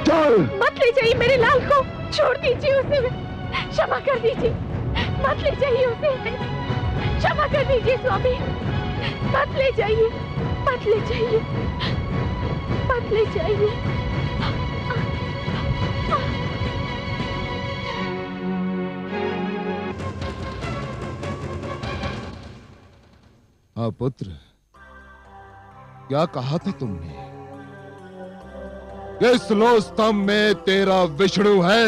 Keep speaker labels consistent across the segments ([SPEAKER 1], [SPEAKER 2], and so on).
[SPEAKER 1] चल।
[SPEAKER 2] मत ले जाइए मेरे लाल को, छोड़ दीजिए उसे, क्षमा कर दीजिए, मत ले जाइए उसे, क्षमा कर दीजिए स्वामी, मत ले जाइए, मत ले जाइए, मत ले जाइए।
[SPEAKER 1] हाँ पुत्र, क्या कहा था तुमने? इस लो स्तंभ में तेरा विष्णु है।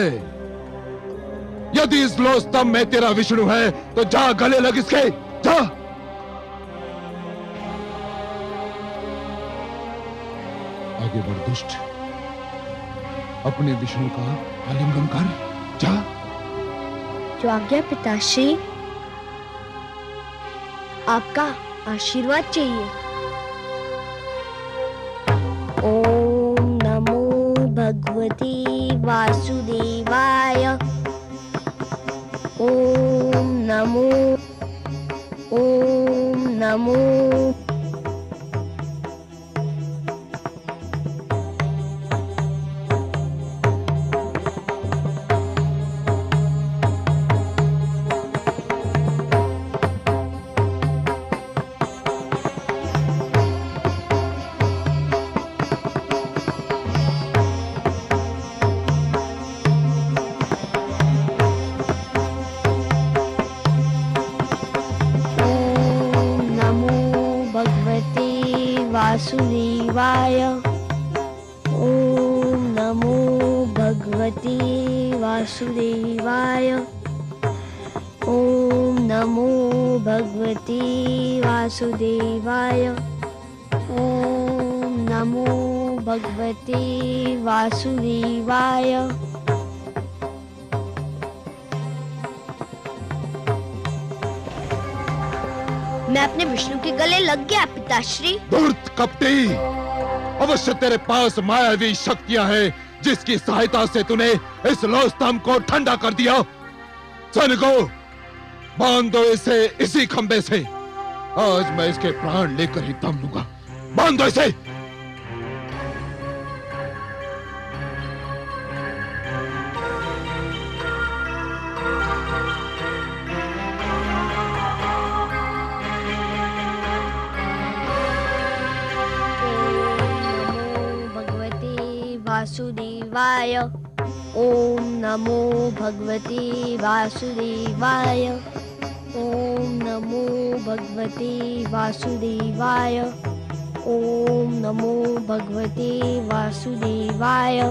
[SPEAKER 1] यदि इस लो स्तंभ में तेरा विष्णु है तो जा गले लग इसके, जा। आगे बढ़ दुष्ट, अपने विष्णु का आलिंगन कर, जा।
[SPEAKER 3] जो आज्ञा पिताश्री, आपका आशीर्वाद चाहिए। ओम नमो भगवते वासुदेवाय। ओम नमो, ओम नमो। वासुदेवाय। ओम नमो भगवते वासुदेवाय। ओम नमो भगवते वासुदेवाय। ओम नमो भगवते वासुदेवाय। मैं अपने विष्णु के गले लग गया पिताश्री।
[SPEAKER 1] धूर्त कपटी, अवश्य तेरे पास मायावी शक्तियां हैं जिसकी सहायता से तूने इस लो स्तंभ को ठंडा कर दिया। सैनिकों, बांध दो इसे इसी खंबे से। आज मैं इसके प्राण लेकर ही दम लूंगा। बांध दो इसे।
[SPEAKER 3] वासुदेवाय। ओम नमो भगवते वासुदेवाय। ओम नमो भगवते वासुदेवाय। ओम नमो भगवते वासुदेवाय।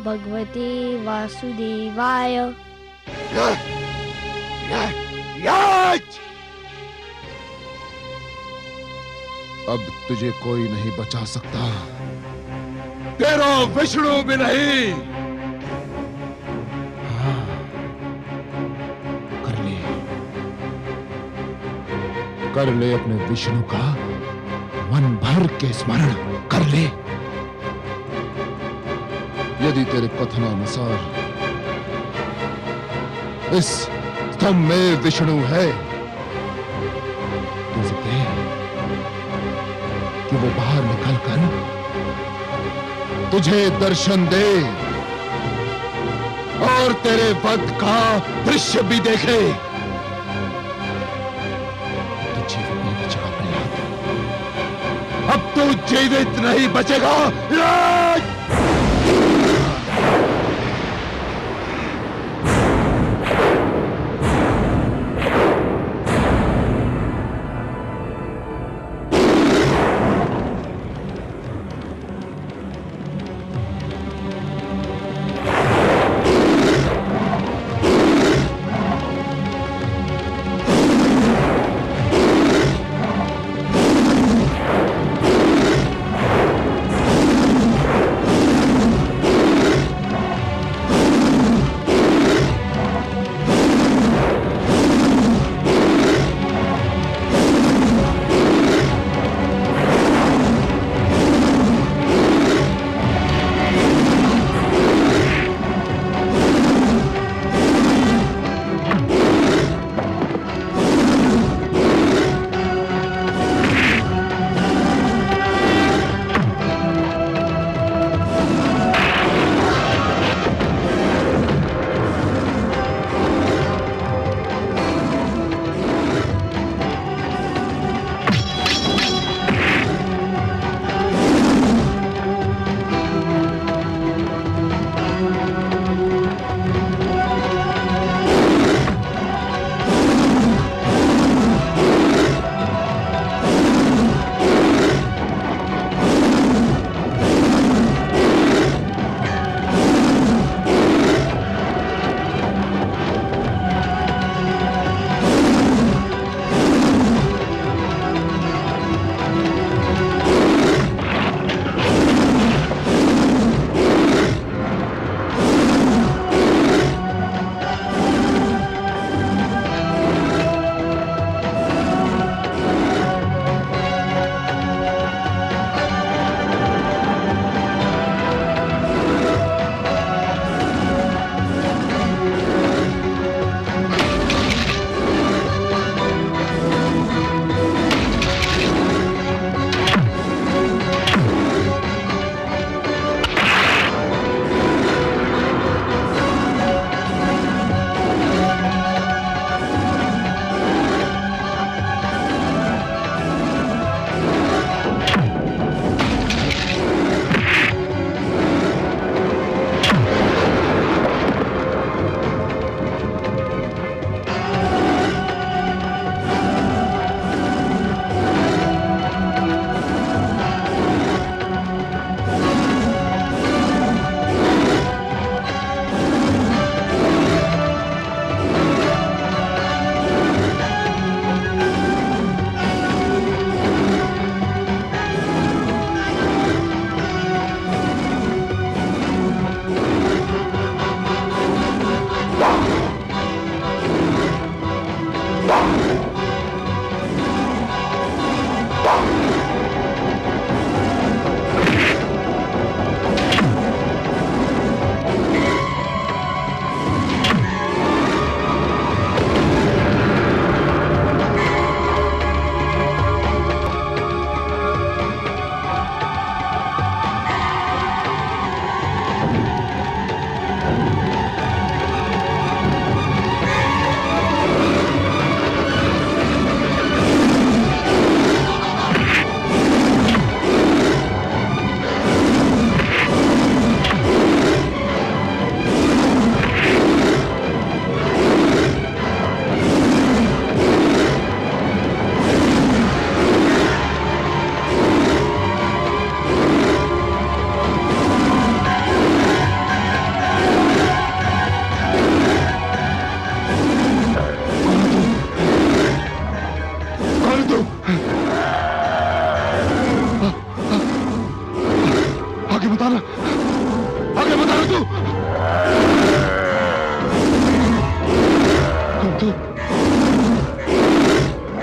[SPEAKER 3] भगवते वासुदेवाय।
[SPEAKER 1] अब तुझे कोई नहीं बचा सकता, तेरा विष्णु भी नहीं। हाँ, कर ले अपने विष्णु का मन भर के स्मरण कर ले। यदि तेरे कथनानुसार इस स्तंभ में विष्णु है तो उसे कि वो बाहर निकलकर तुझे दर्शन दे और तेरे वध का दृश्य भी देखे। तो जीवित नहीं बचेगा अपने हाथ। अब तू जीवित नहीं बचेगा।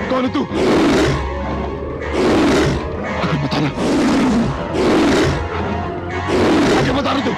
[SPEAKER 1] कौन है तू? आगे बताना, आगे बता रहा तू।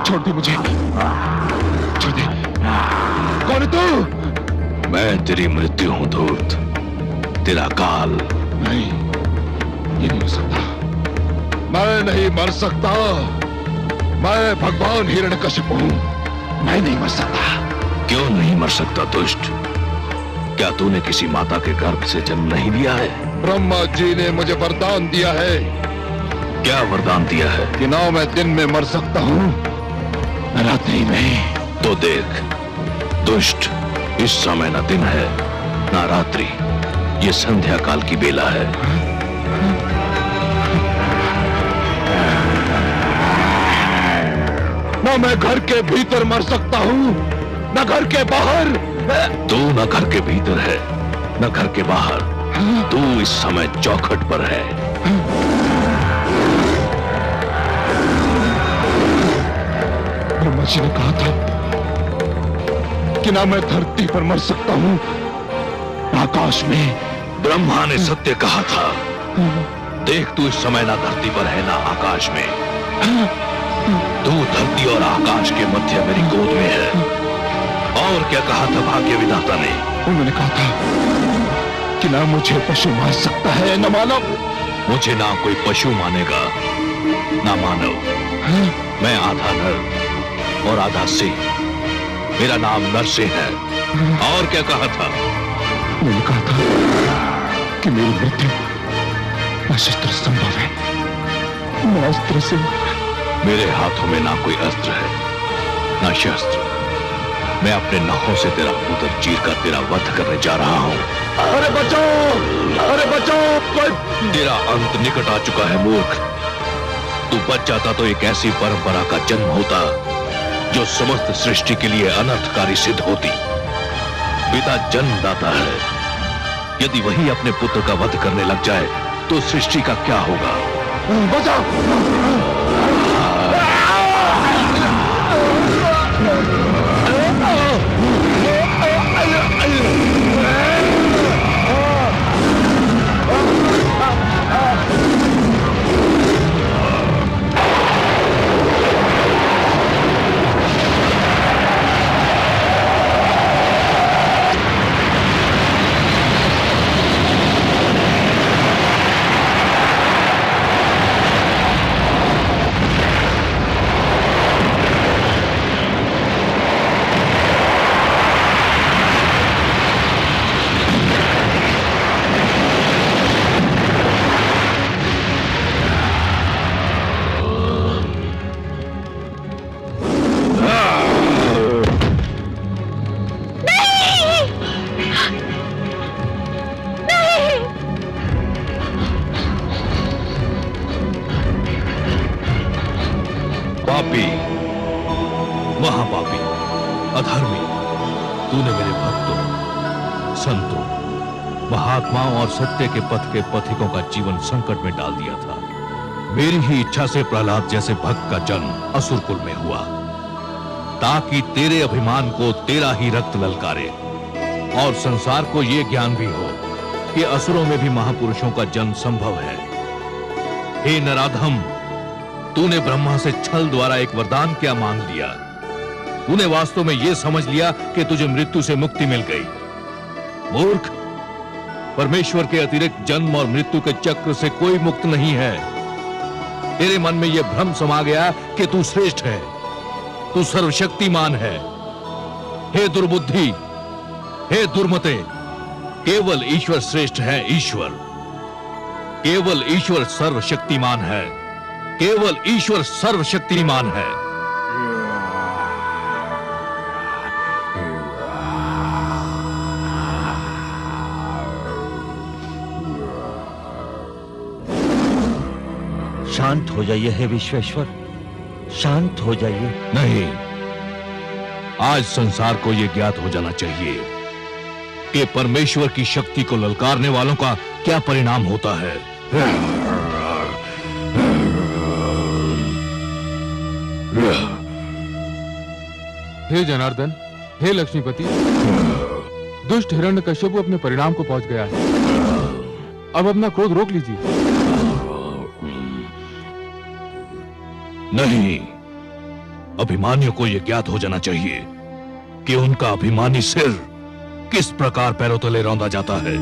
[SPEAKER 1] छोड़ दे मुझे, छोड़ दे। कौन है तू?
[SPEAKER 4] मैं तेरी मृत्यु हूं धूर्त, तेरा काल।
[SPEAKER 1] नहीं, ये नहीं हो सकता। मैं नहीं मर सकता। मैं भगवान हिरण्यकशिपु हूं। मैं नहीं मर सकता।
[SPEAKER 4] क्यों नहीं मर सकता दुष्ट? क्या तूने किसी माता के गर्भ से जन्म नहीं लिया है?
[SPEAKER 1] ब्रह्मा जी ने मुझे वरदान दिया है।
[SPEAKER 4] क्या वरदान दिया है?
[SPEAKER 1] कि ना मैं दिन में मर सकता हूं, न रात्रि में।
[SPEAKER 4] तो देख दुष्ट, इस समय न दिन है न रात्रि, ये संध्या काल की बेला है।
[SPEAKER 1] न मैं घर के भीतर मर सकता हूं, न घर के बाहर।
[SPEAKER 4] तू न घर के भीतर है न घर के बाहर, तू इस समय चौखट पर है।
[SPEAKER 1] ब्रह्मा जी ने कहा था कि ना मैं धरती पर मर सकता हूं, आकाश में।
[SPEAKER 4] ब्रह्मा ने सत्य कहा था। देख तू इस समय ना धरती पर है ना आकाश में, तू धरती और आकाश के मध्य मेरी गोद में है। और क्या कहा था भाग्य विधाता ने?
[SPEAKER 1] उन्होंने कहा था कि ना मुझे पशु मार सकता है न मानव।
[SPEAKER 4] मुझे ना कोई पशु मानेगा ना मानव। मैं आधा नर और आधा सिंह, मेरा नाम नरसिंह है। और क्या कहा था?
[SPEAKER 1] उन्होंने कहा था कि मेरी मृत्यु अशस्त्र संभव है। मैं अस्त्र से,
[SPEAKER 4] मेरे हाथों में ना कोई अस्त्र है ना शस्त्र। मैं अपने नखों से तेरा उदर चीर कर तेरा वध करने जा रहा हूं।
[SPEAKER 1] अरे बचाओ, अरे बचाओ, कोई।
[SPEAKER 4] तेरा अंत निकट आ चुका है मूर्ख। तू बच जाता तो एक ऐसी परंपरा का जन्म होता जो समस्त सृष्टि के लिए अनर्थकारी सिद्ध होती। पिता जन्मदाता है, यदि वही अपने पुत्र का वध करने लग जाए तो सृष्टि का क्या होगा?
[SPEAKER 1] बचाओ।
[SPEAKER 4] पापी, महापापी, अधर्मी, तूने मेरे भक्तों, संतों, महात्माओं और सत्य के पथ के पथिकों का जीवन संकट में डाल दिया था। मेरी ही इच्छा से प्रहलाद जैसे भक्त का जन्म असुर कुल में हुआ, ताकि तेरे अभिमान को तेरा ही रक्त ललकारे और संसार को यह ज्ञान भी हो कि असुरों में भी महापुरुषों का जन्म संभव है। हे नराधम, तूने ब्रह्मा से छल द्वारा एक वरदान क्या मांग लिया? तूने वास्तव में यह समझ लिया कि तुझे मृत्यु से मुक्ति मिल गई। मूर्ख, परमेश्वर के अतिरिक्त जन्म और मृत्यु के चक्र से कोई मुक्त नहीं है। तेरे मन में यह भ्रम समा गया कि तू श्रेष्ठ है, तू सर्वशक्तिमान है। हे दुर्बुद्धि, हे दुर्मते, केवल ईश्वर श्रेष्ठ है। ईश्वर, केवल ईश्वर सर्वशक्तिमान है, केवल ईश्वर सर्वशक्तिमान है।
[SPEAKER 5] शांत हो जाइए हे विश्वेश्वर, शांत हो जाइए।
[SPEAKER 4] नहीं, आज संसार को यह ज्ञात हो जाना चाहिए कि परमेश्वर की शक्ति को ललकारने वालों का क्या परिणाम होता है।
[SPEAKER 6] हे जनार्दन, हे लक्ष्मीपति, दुष्ट हिरण्यकश्यप अपने परिणाम को पहुंच गया है। अब अपना क्रोध रोक लीजिए।
[SPEAKER 4] नहीं, अभिमानियों को यह ज्ञात हो जाना चाहिए कि उनका अभिमानी सिर किस प्रकार पैरों तले रौंदा जाता है।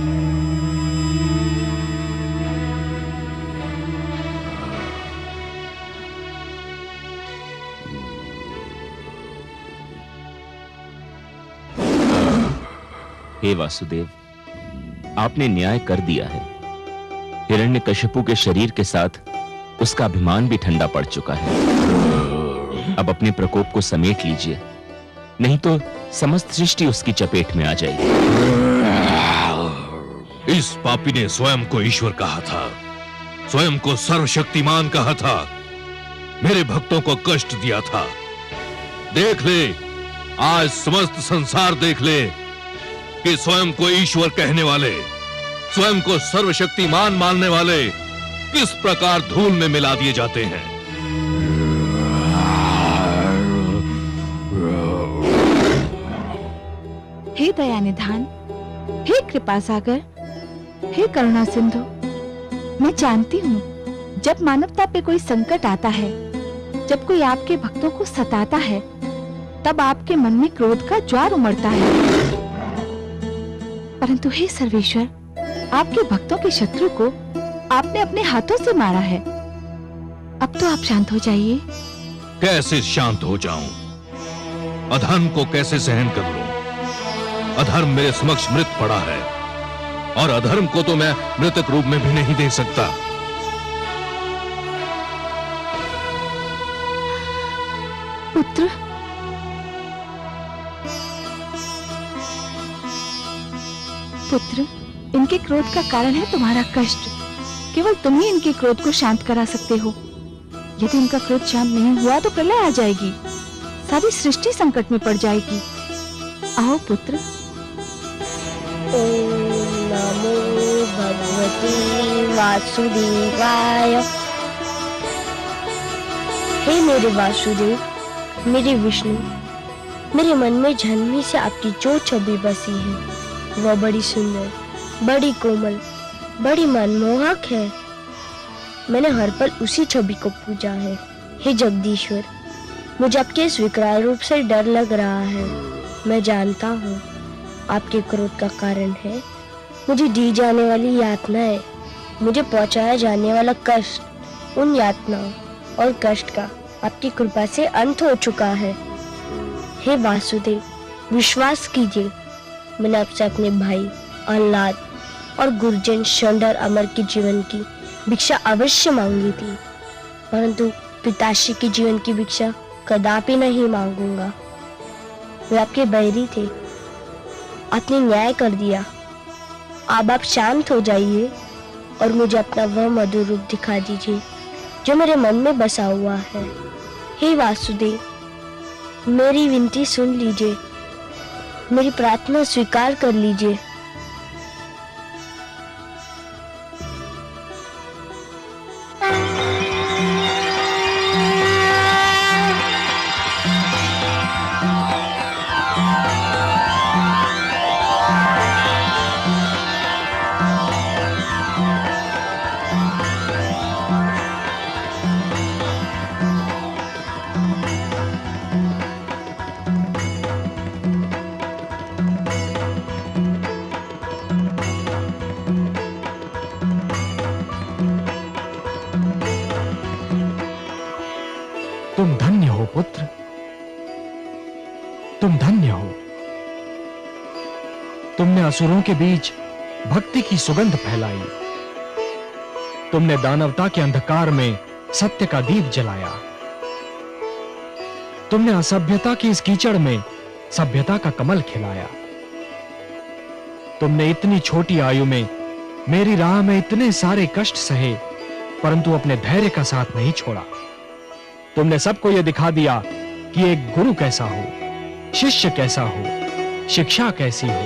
[SPEAKER 7] हे वासुदेव, आपने न्याय कर दिया है। हिरण्यकशिपु के शरीर के साथ उसका अभिमान भी ठंडा पड़ चुका है। अब अपने प्रकोप को समेट लीजिए, नहीं तो समस्त सृष्टि उसकी चपेट में आ जाएगी।
[SPEAKER 4] इस पापी ने स्वयं को ईश्वर कहा था, स्वयं को सर्वशक्तिमान कहा था, मेरे भक्तों को कष्ट दिया था। देख ले, आज समस्त संसार देख ले कि स्वयं को ईश्वर कहने वाले, स्वयं को सर्वशक्तिमान मानने वाले किस प्रकार धूल में मिला दिए जाते हैं।
[SPEAKER 2] हे दया निधान, हे कृपा सागर, हे करुणा सिंधु, मैं जानती हूँ जब मानवता पे कोई संकट आता है, जब कोई आपके भक्तों को सताता है, तब आपके मन में क्रोध का ज्वार उमड़ता है। परंतु हे सर्वेश्वर, आपके भक्तों के शत्रु को आपने अपने हाथों से मारा है। अब तो आप शांत हो जाइए।
[SPEAKER 4] कैसे शांत हो जाऊं? अधर्म को कैसे सहन कर लूं? अधर्म मेरे समक्ष मृत पड़ा है और अधर्म को तो मैं मृतक रूप में भी नहीं देख सकता।
[SPEAKER 2] पुत्र, पुत्र, इनके क्रोध का कारण है तुम्हारा कष्ट। केवल तुम ही इनके क्रोध को शांत करा सकते हो। यदि इनका क्रोध शांत नहीं हुआ तो प्रलय आ जाएगी, सारी सृष्टि संकट में पड़ जाएगी। आओ पुत्र।
[SPEAKER 3] ओम नमो भगवते वासुदेवाय। हे मेरे वासुदेव, मेरे विष्णु, मेरे मन में जन्मी से आपकी जो छवि बसी है वह बड़ी सुंदर, बड़ी कोमल, बड़ी मनमोहक है। मैंने हर पल उसी छवि को पूजा है। हे जगदीश्वर, मुझे आपके इस विकराल रूप से डर लग रहा है। मैं जानता हूँ आपके क्रोध का कारण है मुझे दी जाने वाली यातनाएं, मुझे पहुँचाया जाने वाला कष्ट। उन यातनाओं और कष्ट का आपकी कृपा से अंत हो चुका है। हे वासुदेव, विश्वास कीजिए, मैंने आपसे अपने भाई अल्लाद और गुरुजन शंडर अमर के जीवन की भिक्षा अवश्य मांगी थी, परंतु पिताश्री के जीवन की भिक्षा कदापि नहीं मांगूंगा। वे आपके बैरी थे, आपने न्याय कर दिया। अब आप शांत हो जाइए और मुझे अपना वह मधुर रूप दिखा दीजिए जो मेरे मन में बसा हुआ है। हे वासुदेव, मेरी विनती सुन लीजिए, मेरी प्रार्थना स्वीकार कर लीजिए।
[SPEAKER 8] तुम धन्य हो पुत्र, तुम धन्य हो। तुमने असुरों के बीच भक्ति की सुगंध फैलाई। तुमने दानवता के अंधकार में सत्य का दीप जलाया। तुमने असभ्यता की इस कीचड़ में सभ्यता का कमल खिलाया। तुमने इतनी छोटी आयु में मेरी राह में इतने सारे कष्ट सहे, परंतु अपने धैर्य का साथ नहीं छोड़ा। तुमने सबको यह दिखा दिया कि एक गुरु कैसा हो, शिष्य कैसा हो, शिक्षा कैसी हो।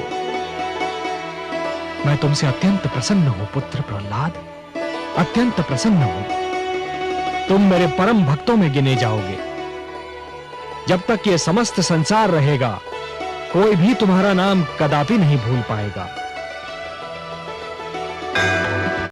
[SPEAKER 8] मैं तुमसे अत्यंत प्रसन्न हूं पुत्र प्रहलाद, अत्यंत प्रसन्न हूं। तुम मेरे परम भक्तों में गिने जाओगे। जब तक ये समस्त संसार रहेगा, कोई भी तुम्हारा नाम कदापि नहीं भूल पाएगा।